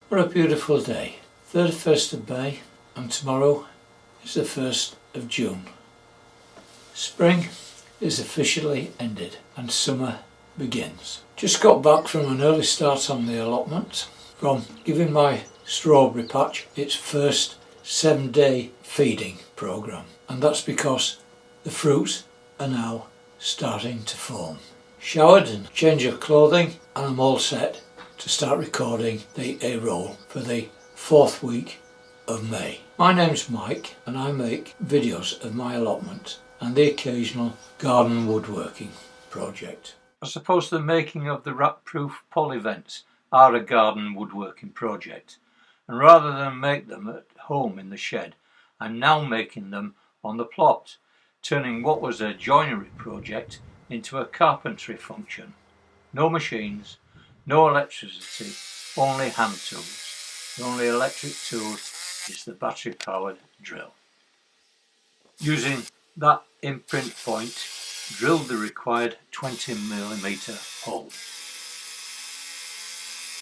What a beautiful day. 31st of May and tomorrow is the 1st of June. Spring is officially ended and summer begins. Just got back from an early start on the allotment from giving my strawberry patch its first 7-day feeding programme, and that's because the fruits are now starting to form. Showered and changed of clothing, and I'm all set to start recording the A-roll for the 4th week of May. My name's Mike and I make videos of my allotment and the occasional garden woodworking project. I suppose the making of the rat-proof polyvents are a garden woodworking project, and rather than make them at home in the shed, I'm now making them on the plot, turning what was a joinery project into a carpentry function. No machines, no electricity, only hand tools. The only electric tool is the battery powered drill. Using that imprint point, drilled the required 20mm hole.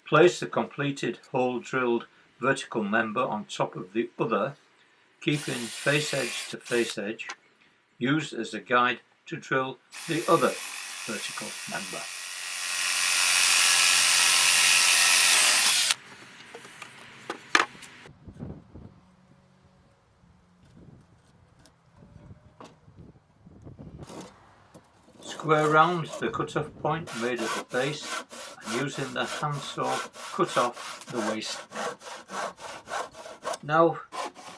Place the completed hole drilled vertical member on top of the other, keeping face edge to face edge, used as a guide to drill the other vertical member. Square round the cut-off point made at the base, and using the handsaw cut off the waste end. Now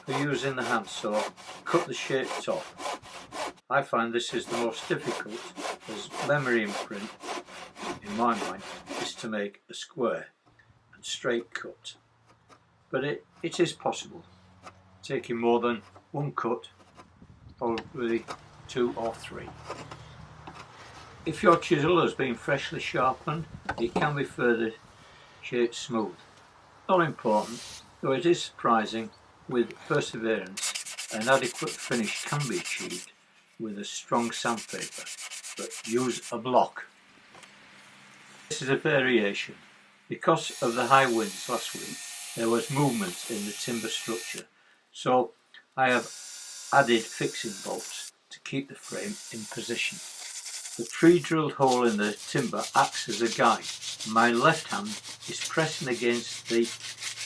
for using the handsaw, cut the shaped top. I find this is the most difficult, as memory imprint, in my mind, is to make a square and straight cut. But it is possible, taking more than one cut, probably 2 or 3. If your chisel has been freshly sharpened, it can be further shaped smooth. Not important, though it is surprising, with perseverance, an adequate finish can be achieved with a strong sandpaper, but use a block. This is a variation. Because of the high winds last week, there was movement in the timber structure, so I have added fixing bolts to keep the frame in position. The pre-drilled hole in the timber acts as a guide. My left hand is pressing against the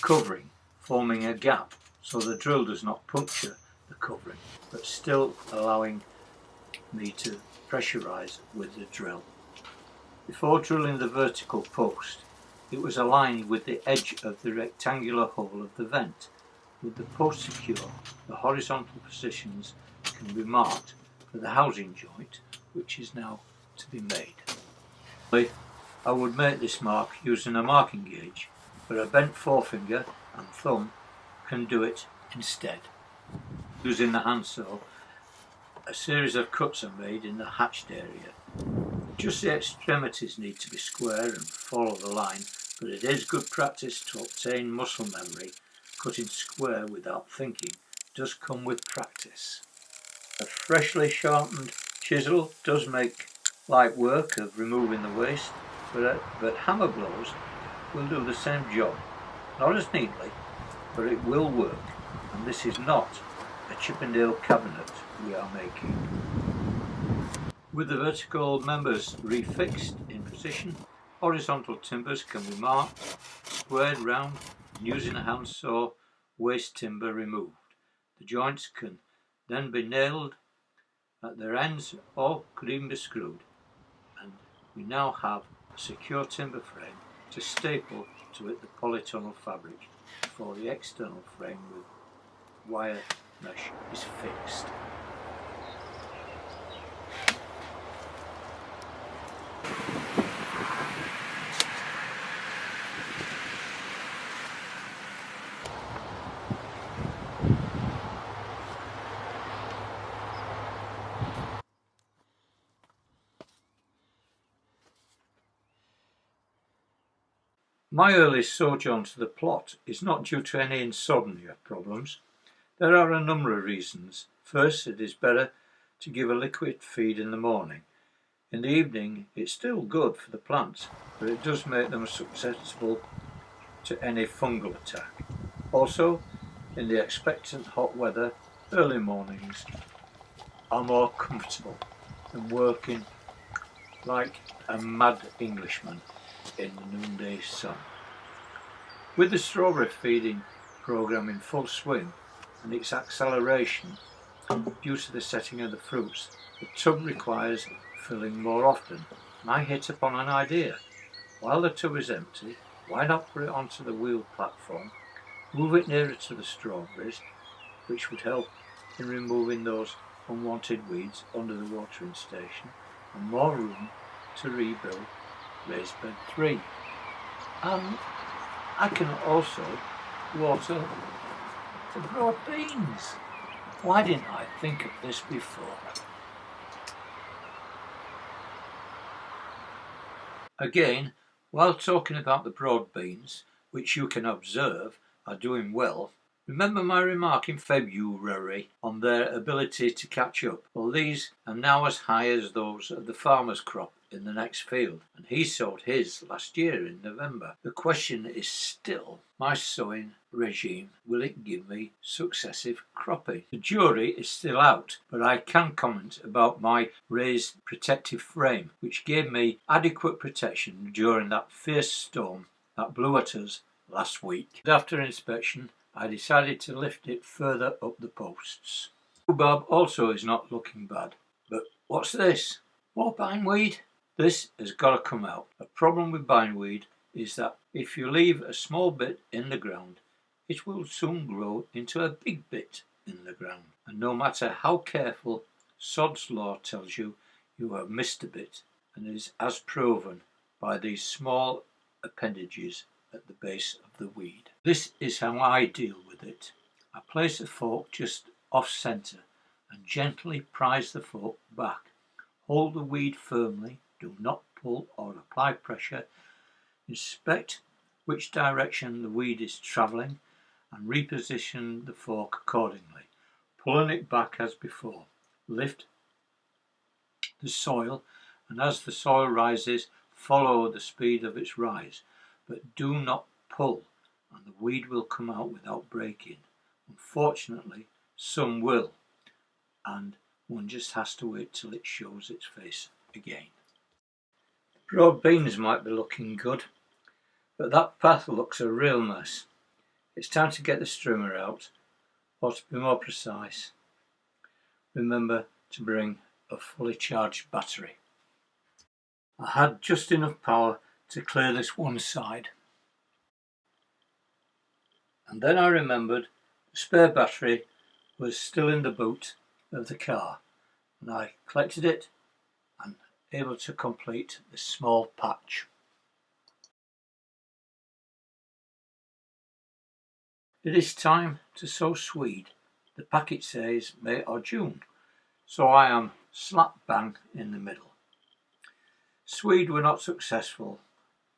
covering, forming a gap, so the drill does not puncture the covering, but still allowing me to pressurise with the drill. Before drilling the vertical post, it was aligned with the edge of the rectangular hole of the vent. With the post secure, the horizontal positions can be marked for the housing joint, which is now to be made. I would make this mark using a marking gauge, but a bent forefinger and thumb can do it instead. Using the handsaw, a series of cuts are made in the hatched area. Just the extremities need to be square and follow the line, but it is good practice to obtain muscle memory. Cutting square without thinking does come with practice. A freshly sharpened chisel does make light work of removing the waste, but hammer blows will do the same job. Not as neatly, but it will work, and this is not a Chippendale cabinet we are making. With the vertical members refixed in position, horizontal timbers can be marked, squared round, and using a handsaw, waste timber removed. The joints can then be nailed at their ends or could even be screwed, and we now have a secure timber frame to staple to it the polytunnel fabric before the external frame with wire mesh is fixed. My early sojourn to the plot is not due to any insomnia problems. There are a number of reasons. First, it is better to give a liquid feed in the morning. In the evening, it's still good for the plants, but it does make them susceptible to any fungal attack. Also, in the expectant hot weather, early mornings are more comfortable than working like a mad Englishman in the noonday sun. With the strawberry feeding programme in full swing and its acceleration due to the setting of the fruits, the tub requires filling more often, and I hit upon an idea. While the tub is empty, why not put it onto the wheel platform, move it nearer to the strawberries, which would help in removing those unwanted weeds under the watering station, and more room to rebuild raised bed 3. And I can also water the broad beans. Why didn't I think of this before? Again, while talking about the broad beans, which you can observe are doing well, remember my remark in February on their ability to catch up? Well, these are now as high as those of the farmer's crop in the next field, and he sowed his last year in November. The question is still, my sowing regime, will it give me successive cropping? The jury is still out, but I can comment about my raised protective frame, which gave me adequate protection during that fierce storm that blew at us last week. After inspection, I decided to lift it further up the posts. Rhubarb also is not looking bad, but what's this? More bindweed? This has got to come out. A problem with bindweed is that if you leave a small bit in the ground, it will soon grow into a big bit in the ground. And no matter how careful, Sod's Law tells you, you have missed a bit, and is as proven by these small appendages at the base of the weed. This is how I deal with it. I place a fork just off centre and gently prise the fork back. Hold the weed firmly, do not pull or apply pressure. Inspect which direction the weed is travelling and reposition the fork accordingly, pulling it back as before. Lift the soil, and as the soil rises, follow the speed of its rise, but do not pull, and the weed will come out without breaking. Unfortunately, some will, and one just has to wait till it shows its face again. Broad beans might be looking good, but that path looks a real mess. It's time to get the strimmer out, or to be more precise, remember to bring a fully charged battery. I had just enough power to clear this one side, and then I remembered the spare battery was still in the boot of the car, and I collected it and able to complete this small patch. It is time to sow Swede. The packet says May or June, so I am slap bang in the middle. Swede were not successful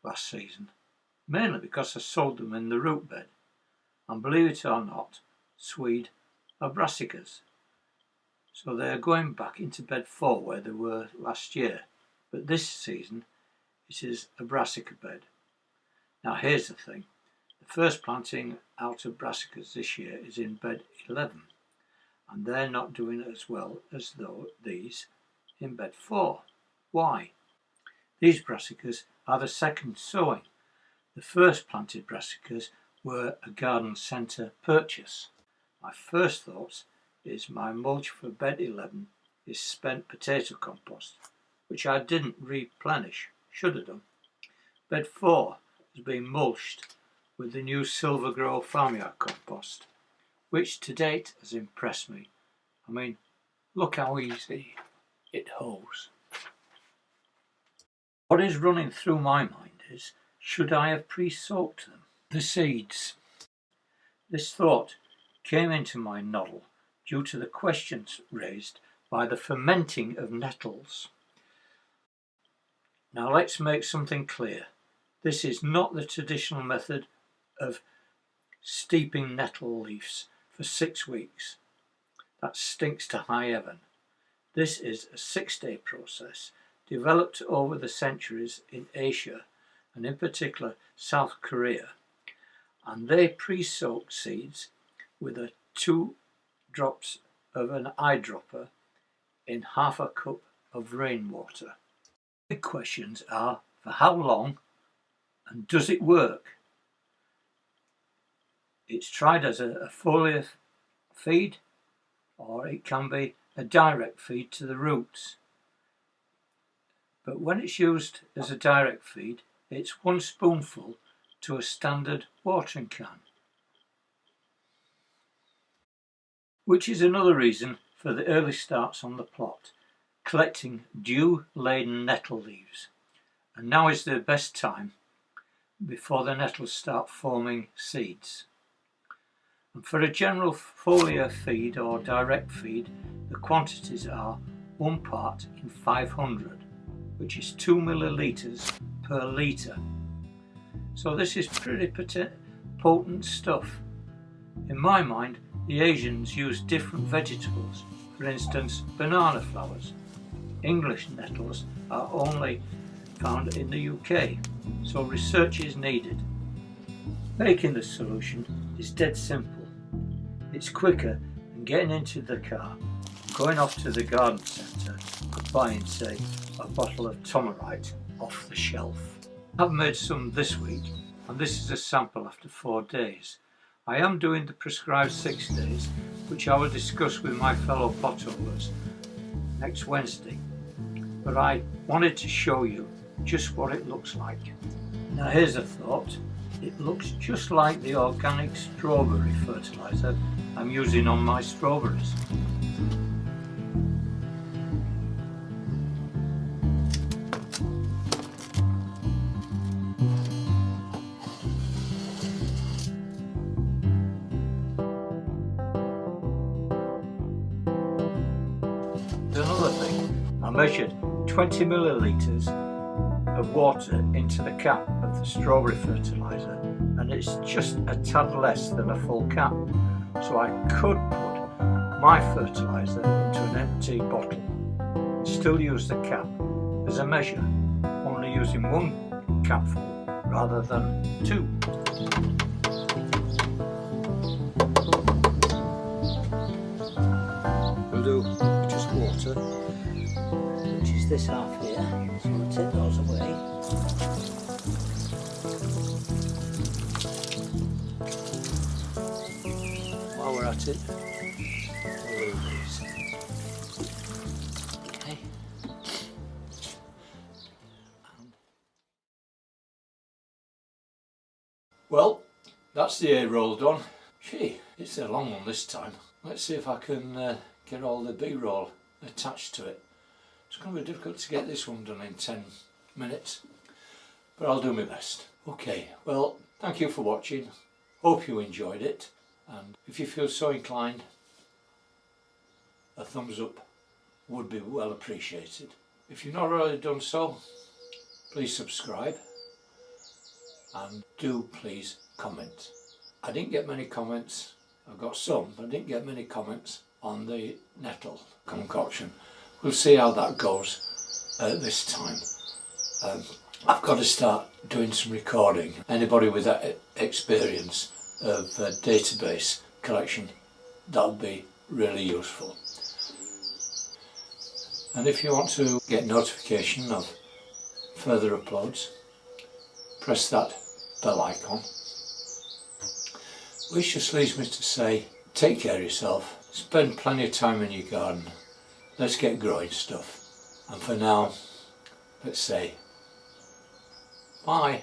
last season, mainly because I sowed them in the root bed, and believe it or not, Swede are brassicas, so they are going back into bed 4 where they were last year, but this season it is a brassica bed. Now here's the thing, the first planting out of brassicas this year is in bed 11, and they're not doing as well as though these in bed 4. Why? These brassicas are the second sowing. The first planted brassicas were a garden centre purchase. My first thoughts is my mulch for bed 11 is spent potato compost, which I didn't replenish, should have done. Bed 4 has been mulched with the new Silver Grow farmyard compost, which to date has impressed me. I mean, look how easy it holds. What is running through my mind is, should I have pre-soaked them? The seeds. This thought came into my noddle due to the questions raised by the fermenting of nettles. Now let's make something clear. This is not the traditional method of steeping nettle leaves for 6 weeks. That stinks to high heaven. This is a 6-day process developed over the centuries in Asia and in particular South Korea, and they pre-soak seeds with 2 drops of an eyedropper in half a cup of rainwater. The questions are, for how long and does it work? It's tried as a foliar feed, or it can be a direct feed to the roots. But when it's used as a direct feed, it's 1 spoonful to a standard watering can. Which is another reason for the early starts on the plot, collecting dew-laden nettle leaves. And now is the best time before the nettles start forming seeds. And for a general foliar feed or direct feed, the quantities are 1 part in 500, which is 2 millilitres per litre. So this is pretty potent stuff. In my mind, the Asians use different vegetables, for instance banana flowers. English nettles are only found in the UK, so research is needed. Making the solution is dead simple. It's quicker than getting into the car, going off to the garden centre and buying, say, a bottle of Tomerite off the shelf. I've made some this week, and this is a sample after 4 days. I am doing the prescribed 6 days, which I will discuss with my fellow potowners next Wednesday. But I wanted to show you just what it looks like. Now here's a thought. It looks just like the organic strawberry fertiliser I'm using on my strawberries. Another thing, I measured 20 millilitres of water into the cap of the strawberry fertiliser, and it's just a tad less than a full cap, so I could put my fertiliser into an empty bottle and still use the cap as a measure, only using 1 capful rather than 2. We'll do just water, which is this half here, so we'll take those away. While we're at it, we'll leave these. Okay. Well, that's the A roll done. Gee, it's a long one this time. Let's see if I can get all the B-roll attached to it. It's going to be difficult to get this one done in 10 minutes, but I'll do my best. Okay, well, thank you for watching. Hope you enjoyed it, and if you feel so inclined, a thumbs up would be well appreciated. If you've not already done so, please subscribe, and do please comment. I didn't get many comments. I've got some, but I didn't get many comments on the nettle concoction. We'll see how that goes this time. I've got to start doing some recording. Anybody with that experience of database collection, that would be really useful. And if you want to get notification of further uploads, press that bell icon. Which just leaves me to say, take care of yourself, spend plenty of time in your garden, let's get growing stuff, and for now, let's say bye.